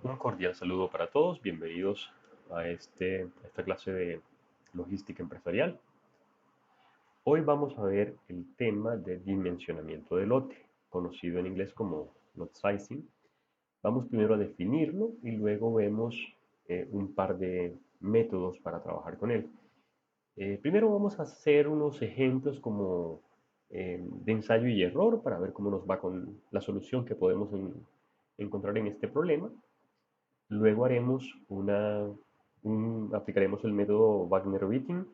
Un cordial saludo para todos, bienvenidos a esta clase de logística empresarial. Hoy vamos a ver el tema de dimensionamiento de lote, conocido en inglés como lot sizing. Vamos primero a definirlo y luego vemos un par de métodos para trabajar con él. Primero vamos a hacer unos ejemplos como de ensayo y error para ver cómo nos va con la solución que podemos encontrar en este problema. Luego aplicaremos el método Wagner-Witting,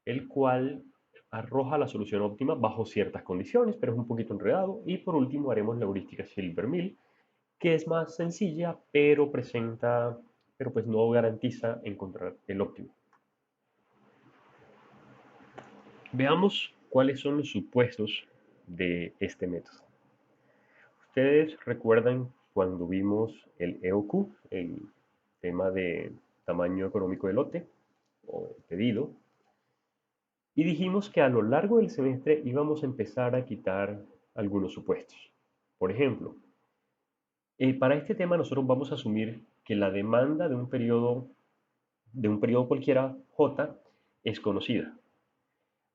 el cual arroja la solución óptima bajo ciertas condiciones, pero es un poquito enredado. Y por último haremos la heurística Silvermill, que es más sencilla, pero pues no garantiza encontrar el óptimo. Veamos cuáles son los supuestos de este método. Ustedes recuerdan cuando vimos el EOQ, el tema de tamaño económico de lote o pedido, y dijimos que a lo largo del semestre íbamos a empezar a quitar algunos supuestos. Por ejemplo, para este tema nosotros vamos a asumir que la demanda de un periodo cualquiera J es conocida.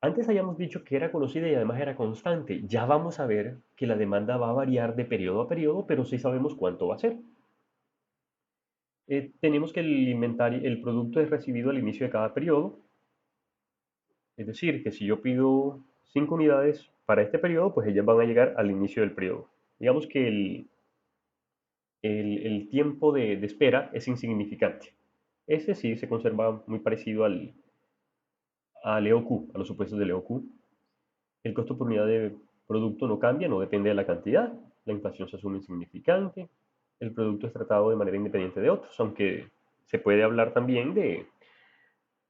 Antes habíamos dicho que era conocida y además era constante. Ya vamos a ver que la demanda va a variar de periodo a periodo, pero sí sabemos cuánto va a ser. Tenemos que el producto es recibido al inicio de cada periodo. Es decir, que si yo pido 5 unidades para este periodo, pues ellas van a llegar al inicio del periodo. Digamos que el tiempo de espera es insignificante. Ese sí se conserva muy parecido al EOQ, a los supuestos del EOQ. El costo por unidad de producto no cambia, no depende de la cantidad. La inflación se asume insignificante. El producto es tratado de manera independiente de otros, aunque se puede hablar también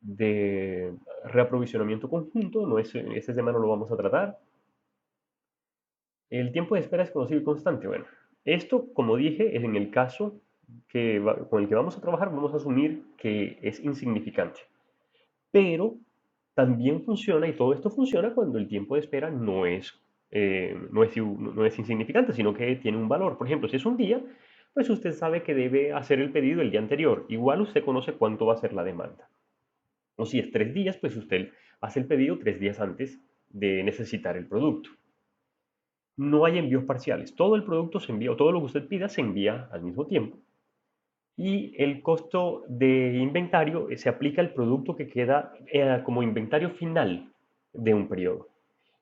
de reaprovisionamiento conjunto, no es, ese tema no lo vamos a tratar. El tiempo de espera es conocido y constante. Bueno, esto, como dije, es en el caso con el que vamos a trabajar, vamos a asumir que es insignificante. Pero también funciona, y todo esto funciona cuando el tiempo de espera no es insignificante, sino que tiene un valor. Por ejemplo, si es un día, pues usted sabe que debe hacer el pedido el día anterior. Igual usted conoce cuánto va a ser la demanda. O si es 3 días, pues usted hace el pedido 3 días antes de necesitar el producto. No hay envíos parciales. Todo el producto se envía, o todo lo que usted pida se envía al mismo tiempo. Y el costo de inventario se aplica al producto que queda como inventario final de un periodo.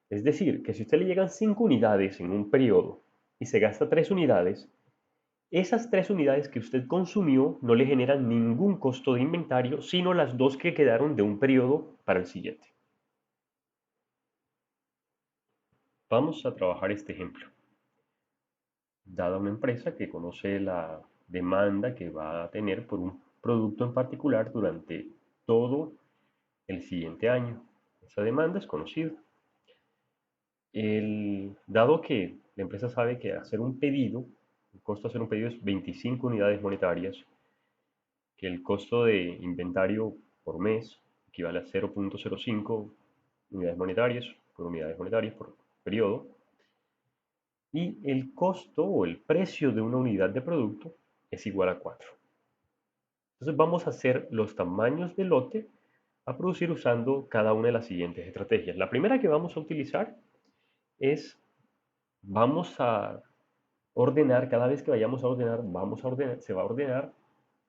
Es decir, que si a usted le llegan 5 unidades en un periodo y se gasta 3 unidades, esas 3 unidades que usted consumió no le generan ningún costo de inventario, sino las dos que quedaron de un periodo para el siguiente. Vamos a trabajar este ejemplo. Dada una empresa que conoce la demanda que va a tener por un producto en particular durante todo el siguiente año. Esa demanda es conocida. Dado que la empresa sabe que hacer un pedido, el costo de hacer un pedido es 25 unidades monetarias, que el costo de inventario por mes equivale a 0.05 unidades monetarias por periodo, y el costo o el precio de una unidad de producto es igual a 4. Entonces vamos a hacer los tamaños de lote a producir usando cada una de las siguientes estrategias. La primera que vamos a utilizar es, vamos a ordenar, cada vez que vayamos a ordenar, se va a ordenar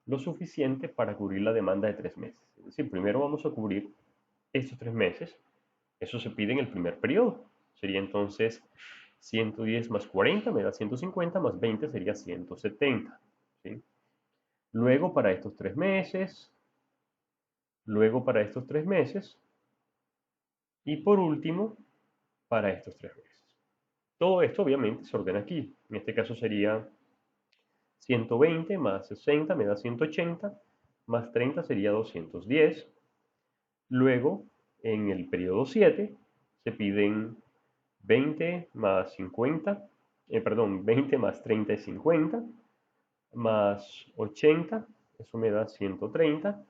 lo suficiente para cubrir la demanda de 3 meses. Es decir, primero vamos a cubrir estos 3 meses. Eso se pide en el primer periodo. Sería entonces 110 más 40 me da 150, más 20 sería 170. ¿Sí? Luego para estos 3 meses, luego para estos 3 meses y por último para estos 3 meses. Todo esto obviamente se ordena aquí. En este caso sería 120 más 60 me da 180, más 30 sería 210. Luego, en el periodo 7, se piden 20 más 50, perdón, 20 más 30 es 50, más 80, eso me da 130.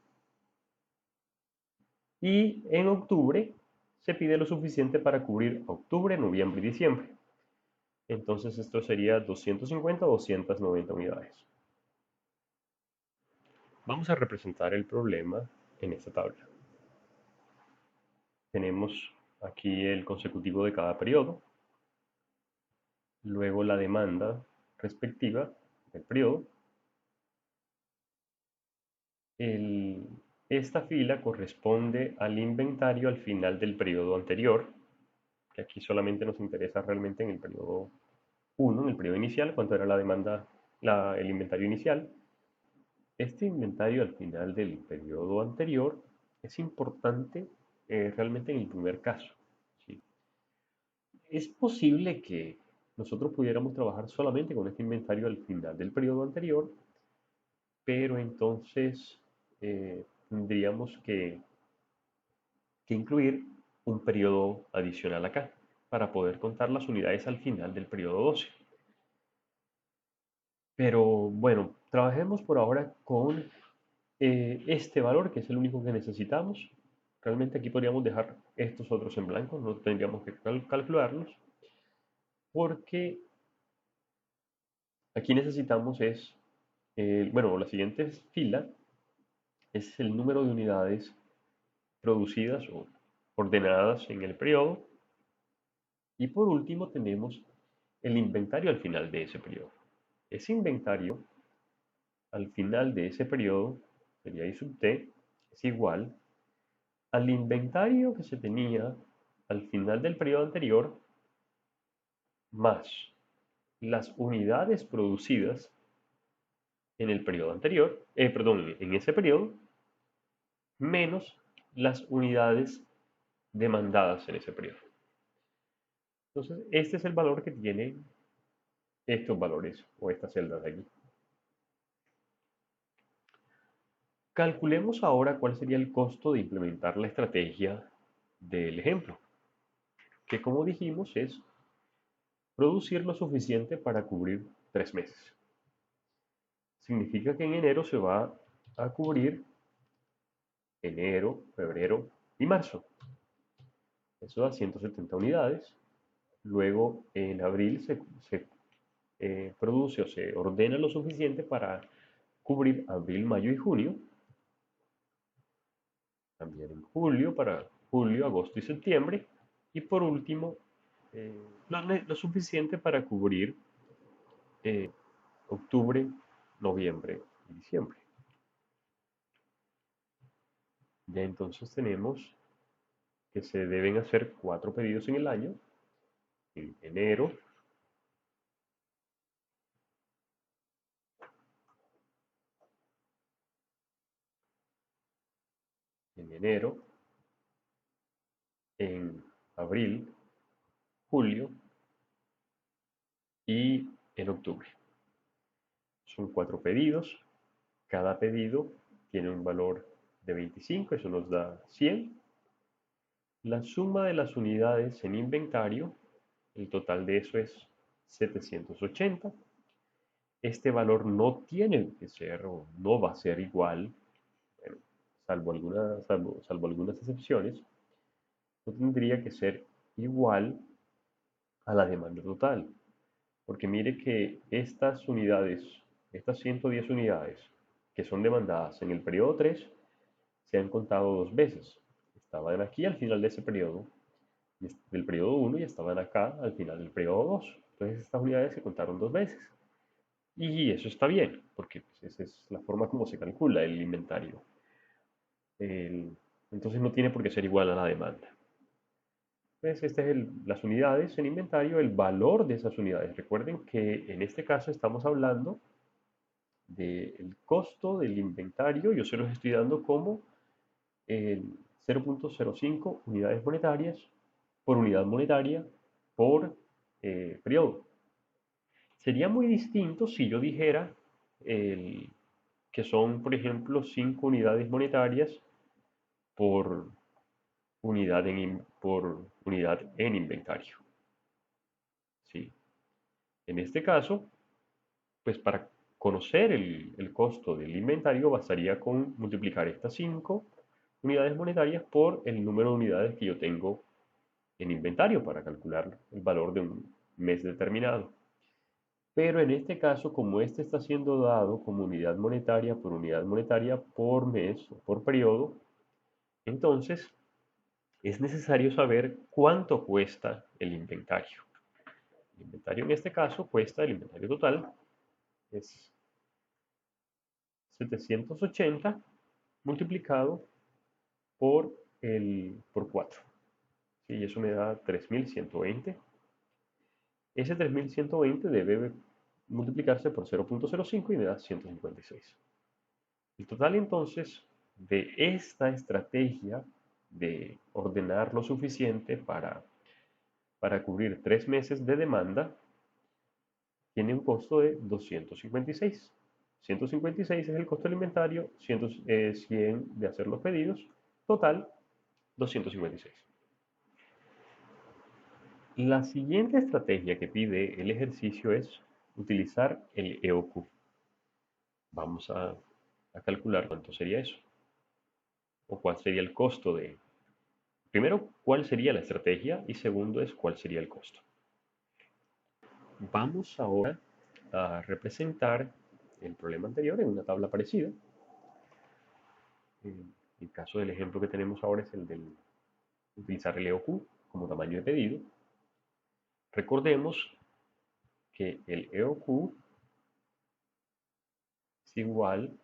Y en octubre se pide lo suficiente para cubrir octubre, noviembre y diciembre. Entonces esto sería 250 o 290 unidades. Vamos a representar el problema en esta tabla. Tenemos aquí el consecutivo de cada periodo, luego la demanda respectiva del periodo. Esta fila corresponde al inventario al final del periodo anterior, que aquí solamente nos interesa realmente en el periodo 1, en el periodo inicial, cuánto era la demanda, el inventario inicial. Este inventario al final del periodo anterior es importante realmente en el primer caso. ¿Sí? Es posible que nosotros pudiéramos trabajar solamente con este inventario al final del periodo anterior, pero entonces tendríamos que incluir un periodo adicional acá para poder contar las unidades al final del periodo 12. Pero bueno, trabajemos por ahora con este valor, que es el único que necesitamos. Realmente aquí podríamos dejar estos otros en blanco, no tendríamos que calcularlos, porque aquí necesitamos es, bueno, la siguiente fila es el número de unidades producidas o ordenadas en el periodo. Y por último tenemos el inventario al final de ese periodo. Ese inventario al final de ese periodo, sería I sub t, es igual al inventario que se tenía al final del periodo anterior más las unidades producidas en el periodo anterior, perdón, en ese periodo, menos las unidades demandadas en ese periodo. Entonces, este es el valor que tienen estos valores o estas celdas de aquí. Calculemos ahora cuál sería el costo de implementar la estrategia del ejemplo, que como dijimos es producir lo suficiente para cubrir 3 meses. Significa que en enero se va a cubrir enero, febrero y marzo. Eso da 170 unidades. Luego en abril se produce o se ordena lo suficiente para cubrir abril, mayo y junio. También en julio, para julio, agosto y septiembre. Y por último, eh, lo suficiente para cubrir eh, octubre, noviembre y diciembre. Ya entonces tenemos que se deben hacer 4 pedidos en el año, en enero, en enero, en abril, julio y en octubre. Son 4 pedidos, cada pedido tiene un valor de 25, eso nos da 100. La suma de las unidades en inventario, el total de eso es 780. Este valor no tiene que ser o no va a ser igual, bueno, salvo algunas excepciones, no tendría que ser igual a la demanda total. Porque mire que estas unidades, estas 110 unidades que son demandadas en el periodo 3, se han contado 2 veces. Estaban aquí al final de ese periodo, del periodo 1, y estaban acá al final del periodo 2. Entonces estas unidades se contaron 2 veces. Y eso está bien, porque pues, esa es la forma como se calcula el inventario. Entonces no tiene por qué ser igual a la demanda. Pues este es las unidades en inventario, el valor de esas unidades. Recuerden que en este caso estamos hablando del costo del inventario. Yo se los estoy dando como 0.05 unidades monetarias por unidad monetaria por periodo. Sería muy distinto si yo dijera que son, por ejemplo, 5 unidades monetarias por unidad en inventario. ¿Sí? En este caso, pues para conocer el costo del inventario bastaría con multiplicar estas 5 unidades monetarias por el número de unidades que yo tengo en inventario para calcular el valor de un mes determinado. Pero en este caso, como este está siendo dado como unidad monetaria por mes o por periodo, entonces es necesario saber cuánto cuesta el inventario. El inventario en este caso cuesta, el inventario total es 780 multiplicado por 4. ¿Sí? Y eso me da 3120. Ese 3120 debe multiplicarse por 0.05 y me da 156. El total entonces de esta estrategia de ordenar lo suficiente para cubrir 3 meses de demanda tiene un costo de 256. 156 es el costo del inventario, 100 de hacer los pedidos, total 256. La siguiente estrategia que pide el ejercicio es utilizar el EOQ. Vamos a calcular cuánto sería eso, o cuál sería el costo de... Primero, cuál sería la estrategia y segundo es cuál sería el costo. Vamos ahora a representar el problema anterior en una tabla parecida. El caso del ejemplo que tenemos ahora es el de utilizar el EOQ como tamaño de pedido. Recordemos que el EOQ es igual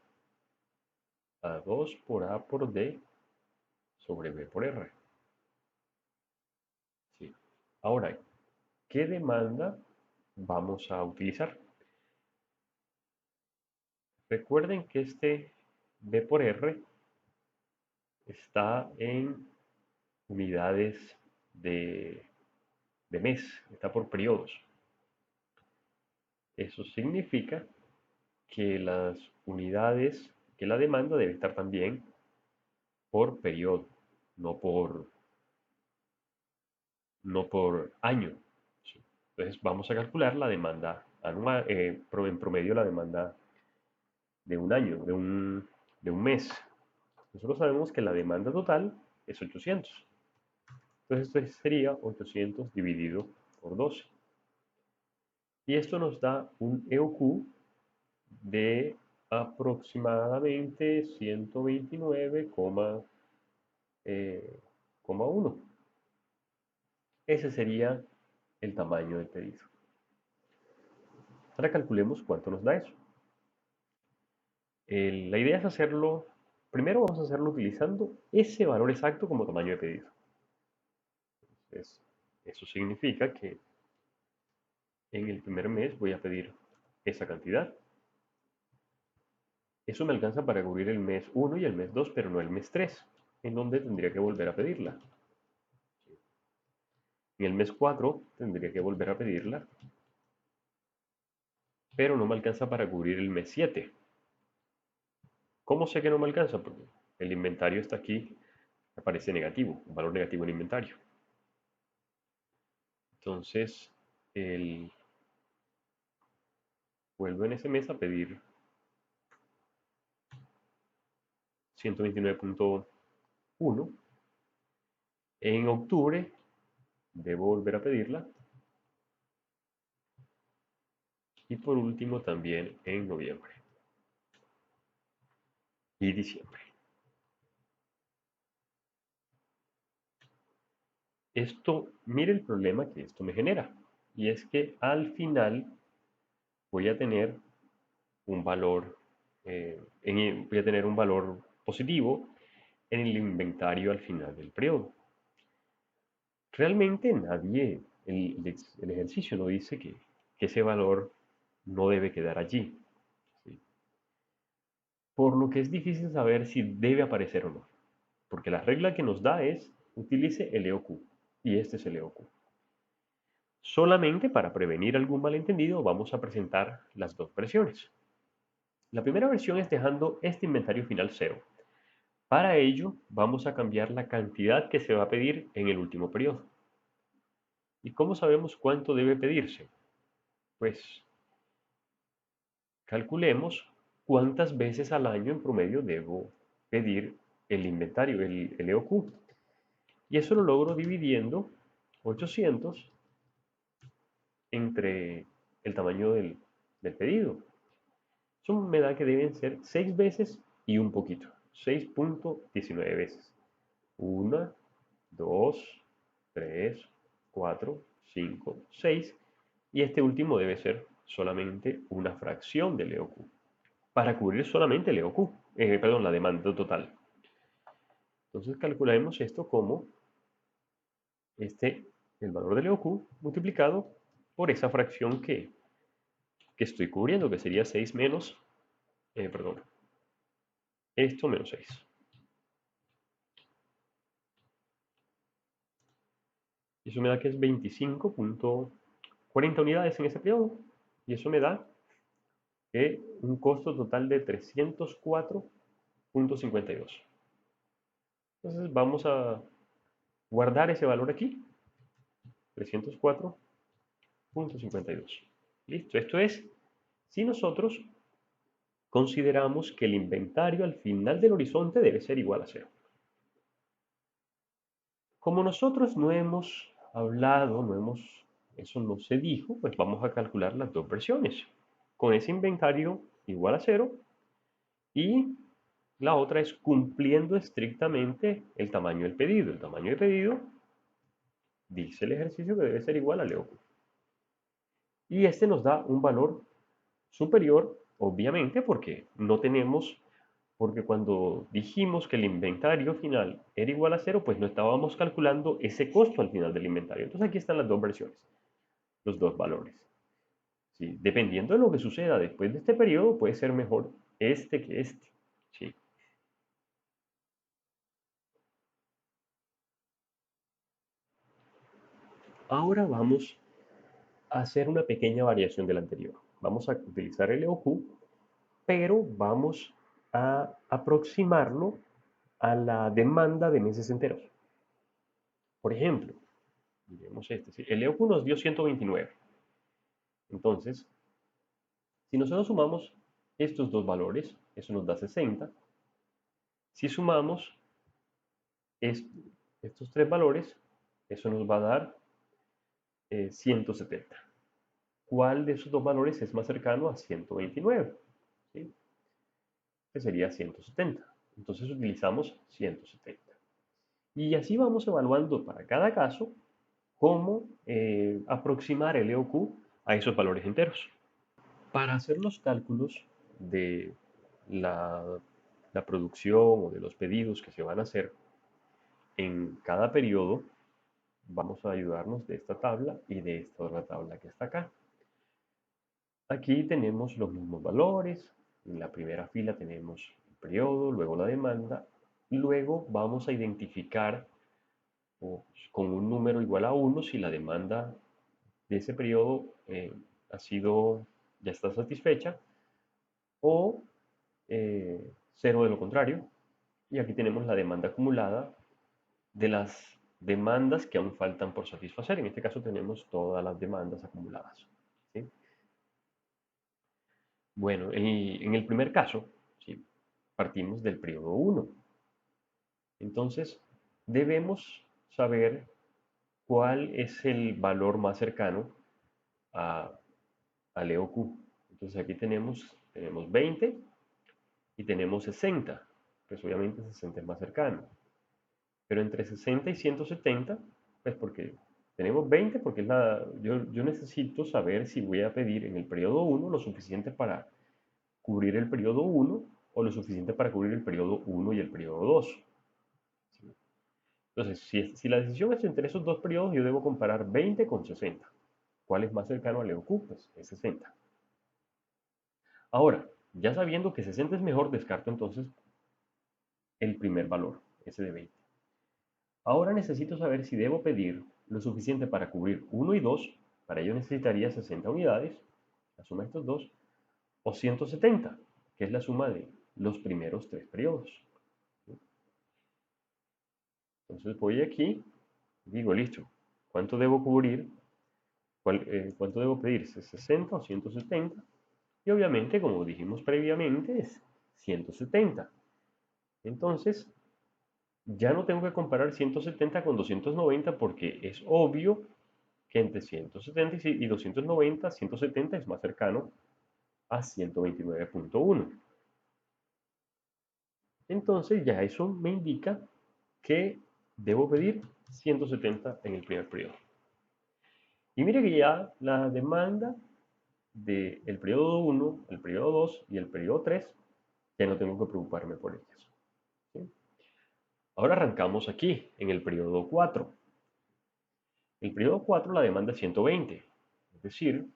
a 2 por A por D sobre B por R. Sí. Ahora, ¿qué demanda vamos a utilizar? Recuerden que este B por R está en unidades de mes, está por periodos. Eso significa que las unidades, que la demanda debe estar también por periodo, no por año. ¿Sí? Entonces vamos a calcular la demanda anual, en promedio la demanda de un año, de un mes. Nosotros sabemos que la demanda total es 800. Entonces esto sería 800 dividido por 12. Y esto nos da un EOQ de aproximadamente 129,1. Ese sería el tamaño del pedido. Ahora calculemos cuánto nos da eso. La idea es hacerlo, primero vamos a hacerlo utilizando ese valor exacto como tamaño de pedido. Entonces, eso significa que en el primer mes voy a pedir esa cantidad. Eso me alcanza para cubrir el mes 1 y el mes 2, pero no el mes 3, en donde tendría que volver a pedirla. En el mes 4 tendría que volver a pedirla, pero no me alcanza para cubrir el mes 7. ¿Cómo sé que no me alcanza? Porque el inventario está aquí, aparece negativo, un valor negativo en inventario. Entonces, vuelvo en ese mes a pedir 129.1. En octubre debo volver a pedirla. Y por último también en noviembre y diciembre. Mire el problema que esto me genera. Y es que al final voy a tener un valor, voy a tener un valor positivo en el inventario al final del periodo. Realmente nadie, el ejercicio no dice que ese valor no debe quedar allí. ¿Sí? Por lo que es difícil saber si debe aparecer o no. Porque la regla que nos da es utilice el EOQ. Y este es el EOQ. Solamente para prevenir algún malentendido vamos a presentar las dos versiones. La primera versión es dejando este inventario final 0. Para ello vamos a cambiar la cantidad que se va a pedir en el último periodo. ¿Y cómo sabemos cuánto debe pedirse? Pues calculemos cuántas veces al año en promedio debo pedir el inventario, el EOQ. Y eso lo logro dividiendo 800 entre el tamaño del pedido. Eso me da que deben ser 6 veces y un poquito. 6.19 veces. 1, 2, 3, 4, 5, 6. Y este último debe ser solamente una fracción del EOQ. Para cubrir solamente el EOQ. Perdón, la demanda total. Entonces calcularemos esto como el valor del EOQ multiplicado por esa fracción que estoy cubriendo, que sería 6 menos, perdón, esto menos 6. Y eso me da que es 25.40 unidades en ese periodo. Y eso me da un costo total de 304.52. Entonces vamos a guardar ese valor aquí, 304.52. Listo, esto es si nosotros consideramos que el inventario al final del horizonte debe ser igual a 0. Como nosotros no hemos hablado, eso no se dijo, pues vamos a calcular las dos versiones. Con ese inventario igual a 0 y la otra es cumpliendo estrictamente el tamaño del pedido. El tamaño del pedido dice el ejercicio que debe ser igual a Leo. Y este nos da un valor superior, obviamente, porque cuando dijimos que el inventario final era igual a 0, pues no estábamos calculando ese costo al final del inventario. Entonces aquí están las dos versiones, los dos valores. ¿Sí? Dependiendo de lo que suceda después de este periodo, puede ser mejor este que este. ¿Sí? Ahora vamos a hacer una pequeña variación del anterior. Vamos a utilizar el EOQ, pero vamos a aproximarlo a la demanda de meses enteros. Por ejemplo, miremos este. ¿Sí? El EOQ nos dio 129. Entonces, si nosotros sumamos estos dos valores, eso nos da 60. Si sumamos estos tres valores, eso nos va a dar 170. ¿Cuál de esos dos valores es más cercano a 129? ¿Sí? Que sería 170. Entonces utilizamos 170. Y así vamos evaluando para cada caso cómo aproximar el EOQ a esos valores enteros. Para hacer los cálculos de la, la producción o de los pedidos que se van a hacer en cada periodo, vamos a ayudarnos de esta tabla y de esta otra tabla que está acá. Aquí tenemos los mismos valores. En la primera fila tenemos el periodo, luego la demanda. Y luego vamos a identificar con un número igual a 1 si la demanda de ese periodo ya está satisfecha, o 0 de lo contrario. Y aquí tenemos la demanda acumulada de las demandas que aún faltan por satisfacer. En este caso tenemos todas las demandas acumuladas. ¿Sí? Bueno, en el primer caso, ¿sí? Partimos del periodo 1. Entonces, debemos saber cuál es el valor más cercano a, al EOQ. Entonces aquí tenemos 20 y tenemos 60. Pues obviamente 60 es más cercano. Pero entre 60 y 170, pues porque tenemos 20, porque yo necesito saber si voy a pedir en el periodo 1 lo suficiente para cubrir el periodo 1 o lo suficiente para cubrir el periodo 1 y el periodo 2. ¿Sí? Entonces, si la decisión es entre esos dos periodos, yo debo comparar 20 con 60. ¿Cuál es más cercano al EOQ? Pues es 60. Ahora, ya sabiendo que 60 es mejor, descarto entonces el primer valor, ese de 20. Ahora necesito saber si debo pedir lo suficiente para cubrir 1 y 2. Para ello necesitaría 60 unidades, la suma de estos dos, o 170, que es la suma de los primeros tres periodos. Entonces voy aquí, digo, listo, ¿cuánto debo cubrir? ¿Cuánto debo pedir? ¿60 o 170? Y obviamente, como dijimos previamente, es 170. Entonces, ya no tengo que comparar 170 con 290 porque es obvio que entre 170 y 290, 170 es más cercano a 129.1. Entonces ya eso me indica que debo pedir 170 en el primer periodo. Y mire que ya la demanda del periodo 1, el periodo 2 y el periodo 3, ya no tengo que preocuparme por ellas. ¿Sí? Ahora arrancamos aquí, en el periodo 4. El periodo 4 la demanda es 120. Es decir,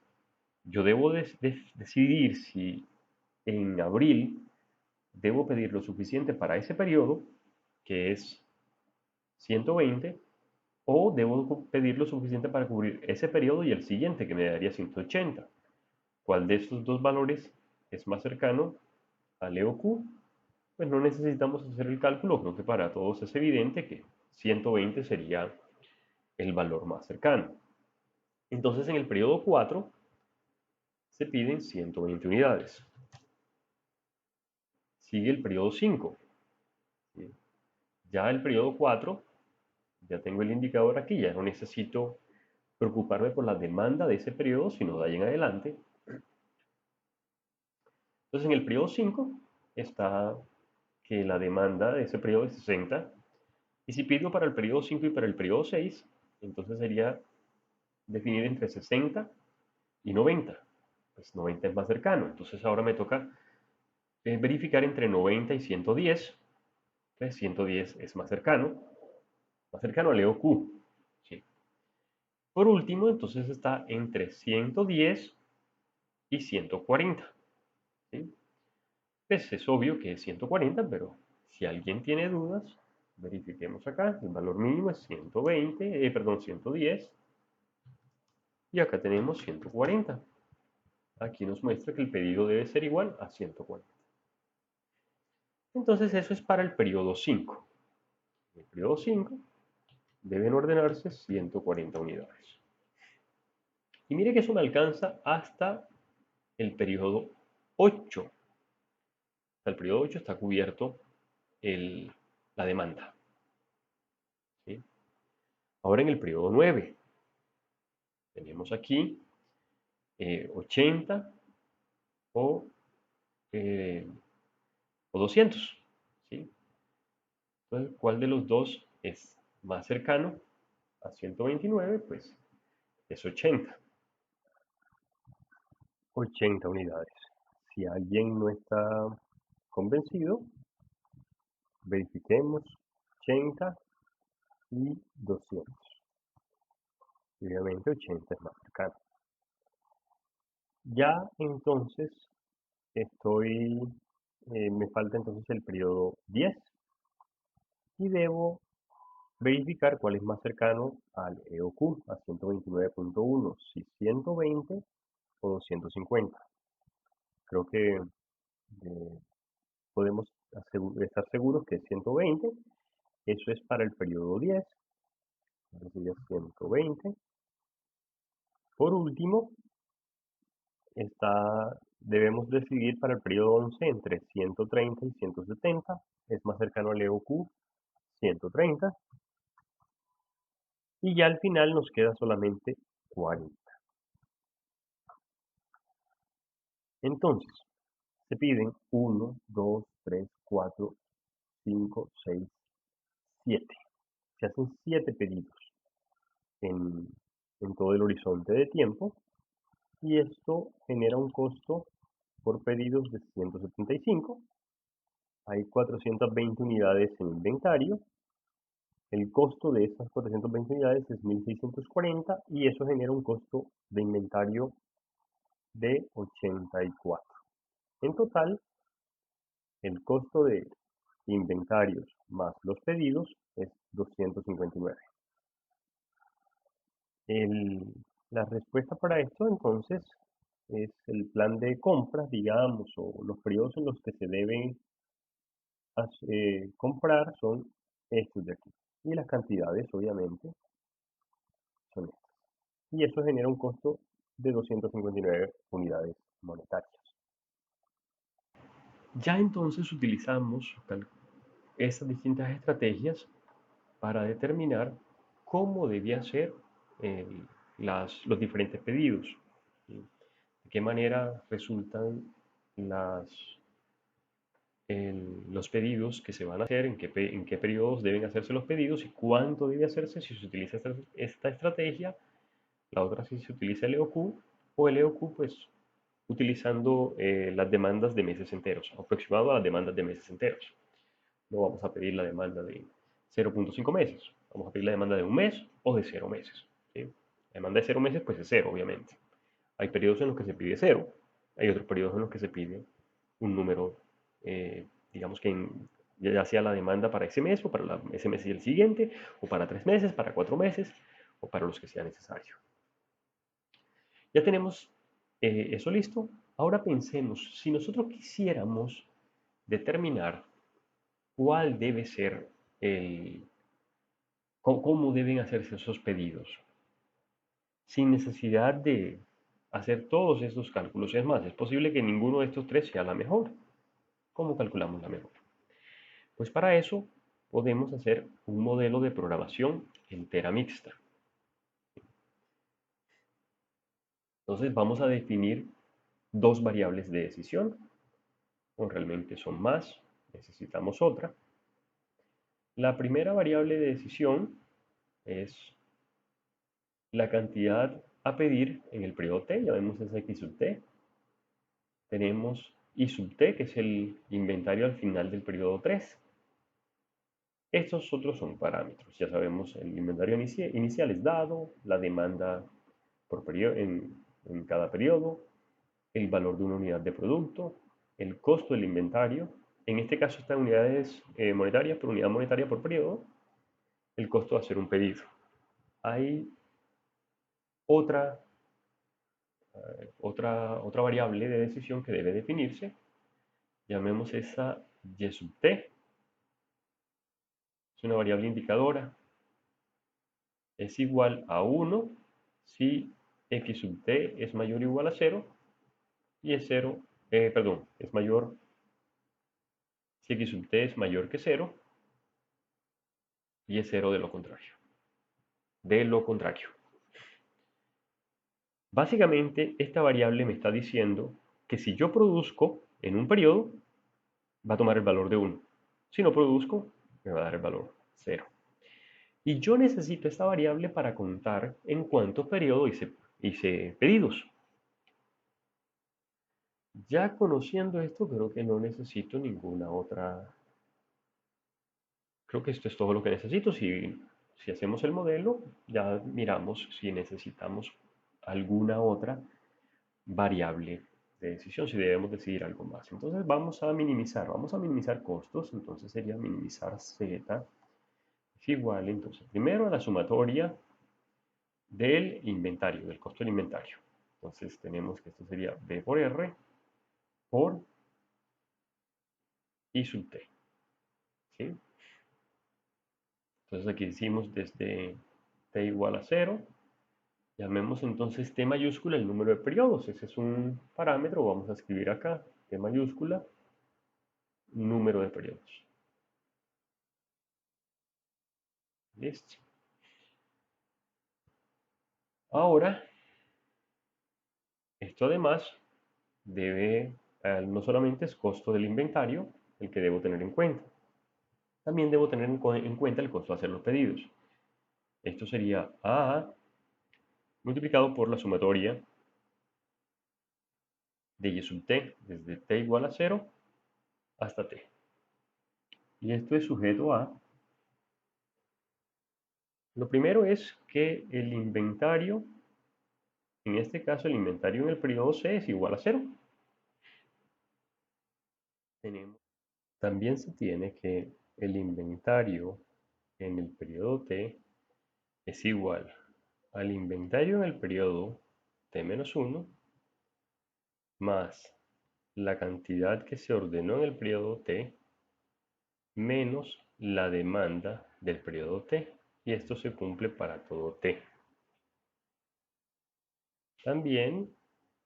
yo debo decidir si en abril debo pedir lo suficiente para ese periodo, que es 120, o debo pedir lo suficiente para cubrir ese periodo y el siguiente, que me daría 180. ¿Cuál de estos dos valores es más cercano al EOQ? Pues no necesitamos hacer el cálculo, creo que para todos es evidente que 120 sería el valor más cercano. Entonces en el periodo 4 se piden 120 unidades. Sigue el periodo 5. ¿Sí? Ya el periodo 4, ya tengo el indicador aquí, ya no necesito preocuparme por la demanda de ese periodo, sino de ahí en adelante. Entonces en el periodo 5 está que la demanda de ese periodo es 60. Y si pido para el periodo 5 y para el periodo 6, entonces sería definir entre 60 y 90. Pues 90 es más cercano. Entonces ahora me toca verificar entre 90 y 110. Pues 110 es más cercano al EOQ. ¿Sí? Por último, entonces está entre 110 y 140. ¿Sí? Pues es obvio que es 140, pero si alguien tiene dudas, verifiquemos acá. El valor mínimo es 120, perdón, 110. Y acá tenemos 140. Aquí nos muestra que el pedido debe ser igual a 140. Entonces eso es para el periodo 5. En el periodo 5 deben ordenarse 140 unidades. Y mire que eso me alcanza hasta el periodo 8. Hasta el periodo 8 está cubierto la demanda. ¿Sí? Ahora en el periodo 9 tenemos aquí 80 o, eh, o 200. ¿Sí? Entonces, ¿cuál de los dos es más cercano a 129? Pues es 80. 80 unidades. Si alguien no está convencido, verifiquemos 80 y 200. Y obviamente 80 es más cercano. Ya entonces me falta entonces el periodo 10 y debo verificar cuál es más cercano al EOQ, a 129.1, si 120 o 250. Creo que podemos estar seguros que es 120. Eso es para el periodo 10. Ahora sería 120. Por último, debemos decidir para el periodo 11 entre 130 y 170. Es más cercano al EOQ, 130. Y ya al final nos queda solamente 40. Entonces, se piden 1, 2, 3, 4, 5, 6, 7. Se hacen 7 pedidos en, en todo el horizonte de tiempo y esto genera un costo por pedidos de 175. Hay 420 unidades en inventario. El costo de estas 420 unidades es 1.640 y eso genera un costo de inventario de 84. En total, el costo de inventarios más los pedidos es 259. La respuesta para esto entonces es el plan de compras, digamos, o los periodos en los que se deben comprar son estos de aquí. Y las cantidades, obviamente, son estas. Y eso genera un costo de 259 unidades monetarias. Ya entonces utilizamos esas distintas estrategias para determinar cómo debía ser los diferentes pedidos. ¿Sí? de qué manera resultan los pedidos que se van a hacer, en qué periodos deben hacerse los pedidos y cuánto debe hacerse si se utiliza esta estrategia. La otra si se utiliza el EOQ o el EOQ pues utilizando las demandas de meses enteros, aproximado a las demandas de meses enteros. No vamos a pedir la demanda de 0.5 meses, vamos a pedir la demanda de un mes o de 0 meses. ¿Sí? La demanda de 0 meses pues es 0, obviamente. Hay periodos en los que se pide 0, hay otros periodos en los que se pide un número, digamos que ya sea la demanda para ese mes o para ese mes y el siguiente, o para 3 meses, para 4 meses, o para los que sea necesario. Ya tenemos eso listo. Ahora pensemos, si nosotros quisiéramos determinar cuál debe ser cómo deben hacerse esos pedidos, sin necesidad de hacer todos estos cálculos. Es más, es posible que ninguno de estos tres sea la mejor. ¿Cómo calculamos la mejor? Pues para eso podemos hacer un modelo de programación entera mixta. Entonces vamos a definir dos variables de decisión, o realmente son más, necesitamos otra. La primera variable de decisión es la cantidad a pedir en el periodo t, ya vemos esa x sub t. Tenemos y sub t, que es el inventario al final del periodo 3. Estos otros son parámetros. Ya sabemos, el inventario inicial es dado, la demanda por periodo, en cada periodo, el valor de una unidad de producto, el costo del inventario. En este caso está en unidades monetarias por unidad monetaria por periodo, el costo de hacer un pedido. Hay otra, otra variable de decisión que debe definirse. Llamemos esa y sub t. Es una variable indicadora. Es igual a 1 si x sub t es mayor o igual a 0 y es 0, perdón, es mayor si x sub t es mayor que 0 y es 0 de lo contrario. De lo contrario. Básicamente, esta variable me está diciendo que si yo produzco en un periodo, va a tomar el valor de 1. Si no produzco, me va a dar el valor 0. Y yo necesito esta variable para contar en cuántos periodos hice pedidos. Ya conociendo esto, creo que no necesito ninguna otra. Creo que esto es todo lo que necesito. Si hacemos el modelo, ya miramos si necesitamos alguna otra variable de decisión, si debemos decidir algo más. Entonces vamos a minimizar costos. Entonces sería minimizar z es igual, entonces, primero a la sumatoria del inventario, del costo del inventario. Entonces tenemos que esto sería b por r por I sub t. ¿Sí? Entonces aquí decimos desde t igual a 0. Llamemos entonces t mayúscula el número de periodos. Ese es un parámetro. Vamos a escribir acá t mayúscula número de periodos. Listo. Ahora, esto además no solamente es costo del inventario el que debo tener en cuenta, también debo tener en cuenta el costo de hacer los pedidos. Esto sería A multiplicado por la sumatoria de y sub t, desde t igual a 0 hasta t. Y esto es sujeto a. Lo primero es que el inventario, en este caso el inventario en el periodo C es igual a 0. También se tiene que el inventario en el periodo T es igual al inventario en el periodo T-1 más la cantidad que se ordenó en el periodo T menos la demanda del periodo T. Y esto se cumple para todo T. También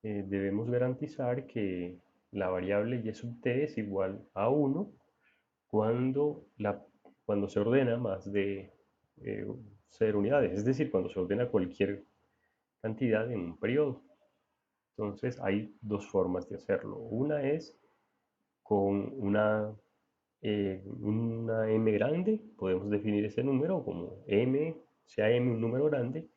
debemos garantizar que la variable y sub t es igual a 1 cuando, cuando se ordena más de 0 unidades, es decir, cuando se ordena cualquier cantidad en un periodo. Entonces hay dos formas de hacerlo. Una es con una m grande, podemos definir ese número como m, sea m un número grande.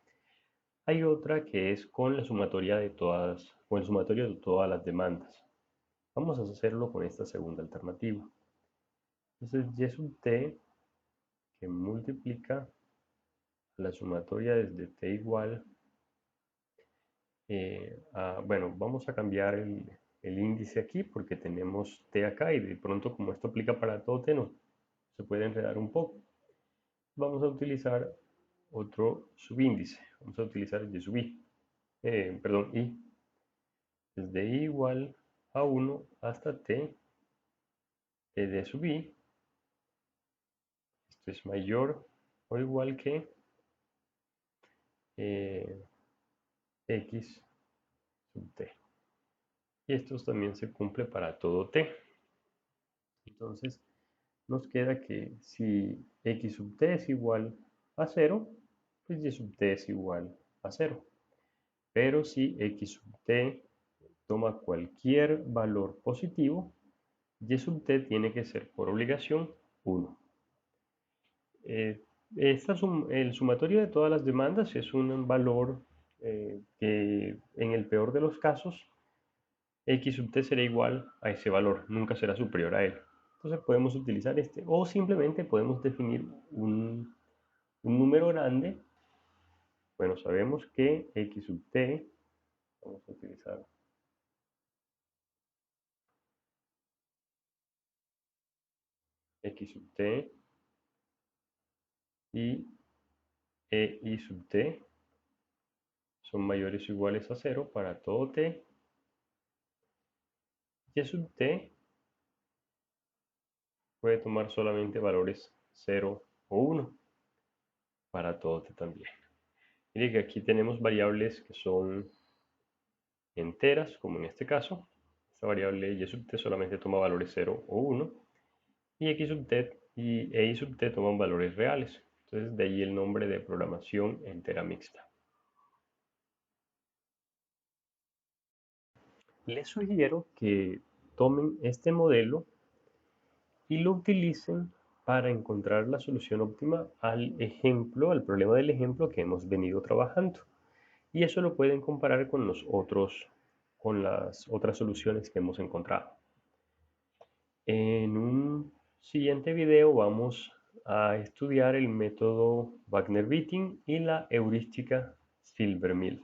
Hay otra que es con la sumatoria de todas, con el sumatorio de todas las demandas. Vamos a hacerlo con esta segunda alternativa. Entonces y sub t que multiplica la sumatoria desde t igual bueno, vamos a cambiar el índice aquí porque tenemos t acá y de pronto como esto aplica para todo t no se puede enredar un poco. Vamos a utilizar otro subíndice. Vamos a utilizar y sub i, perdón, i. Desde i igual a 1 hasta t de sub i. Esto es mayor o igual que x sub t. Y esto también se cumple para todo t. Entonces, nos queda que si x sub t es igual a 0, pues y sub t es igual a 0. Pero si x sub t toma cualquier valor positivo, y sub t tiene que ser por obligación 1. El sumatorio de todas las demandas es un valor que en el peor de los casos x sub t será igual a ese valor, nunca será superior a él. Entonces podemos utilizar este o simplemente podemos definir un número grande. Bueno, sabemos que x sub t, vamos a utilizar x sub t y i sub t son mayores o iguales a 0 para todo t. Y sub t puede tomar solamente valores 0 o 1 para todo t también. Mire que aquí tenemos variables que son enteras, como en este caso. Esta variable y sub t solamente toma valores 0 o 1. Y x sub t y y sub t toman valores reales. Entonces de ahí el nombre de programación entera mixta. Les sugiero que tomen este modelo y lo utilicen para encontrar la solución óptima al ejemplo, al problema del ejemplo que hemos venido trabajando. Y eso lo pueden comparar con con las otras soluciones que hemos encontrado. En un siguiente video vamos a estudiar el método Wagner-Witting y la heurística Silvermill.